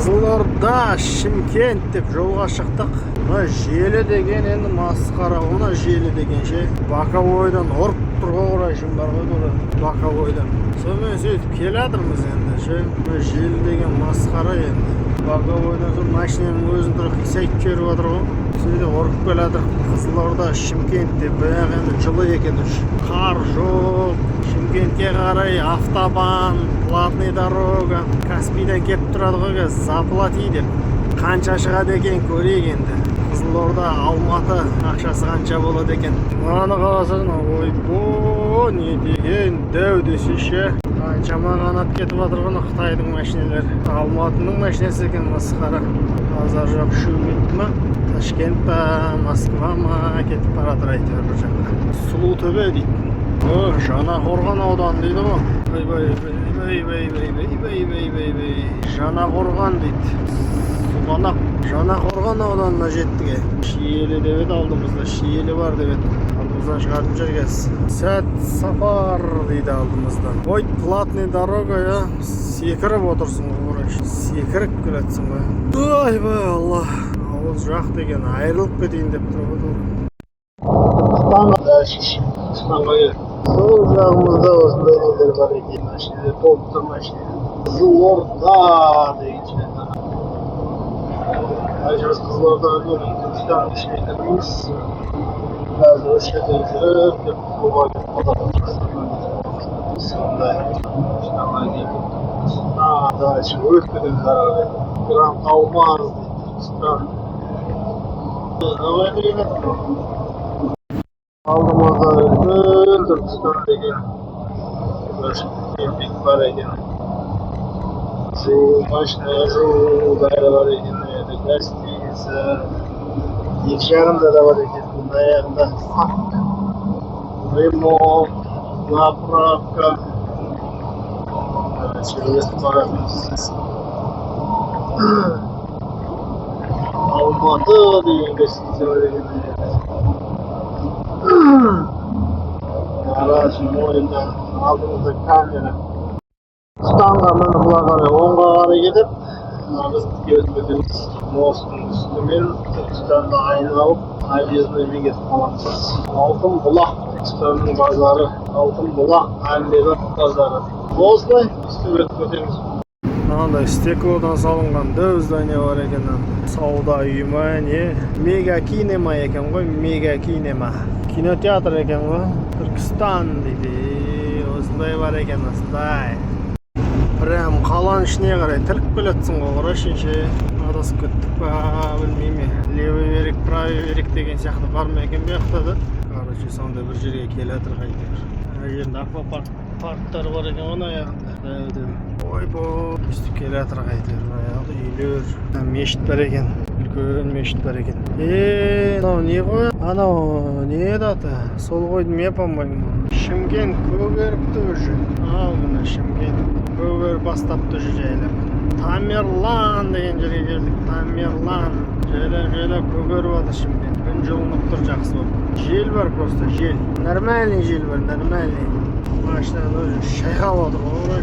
Қызылорда, Шымкент деп жолға шықтық. Мына желі деген енді масқара, ona желі деген ше. Боковойдан ұрып тұрға орай шын бар ғой бұл. Боковойдан. Сонымен сөйтіп келатырмыз енді ше. Мына желі деген масқара енді. Боковойдан соң машинаның өзін тұрып қисайтып жіберіп отыр ғой. Сөйтіп ұрып келатыр. Қызылорда, Шымкент деп. Бірақ енді жылы екен үш. Қар жоқ. Шымкентке қарай автобан, платный дорога. Каспийдан кеп тұрады ғой, заплати деп. Қанша шығады екен көрейік енді. Қызылорда, Алматы ақшасы қанша болады екен. Мынаны қарасаң, ойбо, не деген дәу десеші. Қаншама қанат кетіп жатыр ғой Қытайдың машиналары. Алматының машинасы екен масқара. Азар жоқ шу кетті ма? Ташкент па, Москва ма кетіп баратыр әйтеуір бір жаққа. Сұлутөбе дейді. Жаңақорған ауданы дейді ғой. Жаңақорған дейді. Сұланақ Жаңақорған ауданына жеттік. Шиелі деп еді алдымызда, Шиелі бар деп еді. Алдымыздан шығартып жүргіз. Сәт сапар дейді алдымыздан. Ой, платный дорога, секіріп отырсың ғой. Секіріп келетсің ғой. Ойбай Алла. Ауыз жақ деген айырылып кетейін деп тұр ғой. Қыстанға сол жағымызда осындай нелер бар екен. Машинелер толып тұр машина. Қызылорда деген ше. Айжаз Қызылордаға көрген Түркістанның ішіне кірмейміз. Қазір осы жерде жүріп деп қолға келіп қалады. Сондай Түркістанға келіп дальше өткіден қарай грант алмаңыз дейді Түркістан. Қалай келеді? Алдымызда үлкен Түркістан деген бір кемпинг бар екен. Жол машина жолдары бар екен. Гостиница. Екі жағында да бар екен. Мына аяғында ремонт, заправка. Өтіп баратырмыз. Алматы деген гостиница бар екен. Араш мойында алдымызда камера. Қыстанға міне бұла қарай оңға қарай кетіп, біз тіке өтіп кетеміз. Мосттың үстімен Түркістанды айналып, объездныймен кетіп қаламыз. Алтын бұлақ Түркістанның базары, Алтын бұлақ әмбебап базары. Осылай үстіп өтіп кетеміз. Мынандай стеклодан салынған дөу здание бар екен. Сауда үйімі не? Мега кинема екен ғой, мега кинема. Кинотеатр екен ғой. Түркістан дейді. Осындай бар екен, осындай. Прям қаланың ішіне қарай тіріп келетсің ғой, қарашынше. Адасып кеттік па, білмейме. Левый берек, правый берек деген сияқты бар ма екен бияқта да. Короче, сондай бір жерге келетір қайтер. Жерінде аквапарктар бар екен ғой аяғында. Ойбо, үсті келетір қайтер. Аяғында үйлер. Мешіт бар екен. Үлкен мешіт бар екен. Анау не ғой? Анау не еді? Сол қойдың ме памбайым? Шымкент көгеріпті уже. Ал мына Шымкент көгеріп бастапты уже жайлап. Тамерлан деген жерге келдік. Тамерлан. Жайлап көгеріп аты Шымкент. Күн жылынып тұр жақсы болып. Жел бар просто, жел. Нормальный жел бар, нормальный. Машинаның өзі шайқап отыр ғой.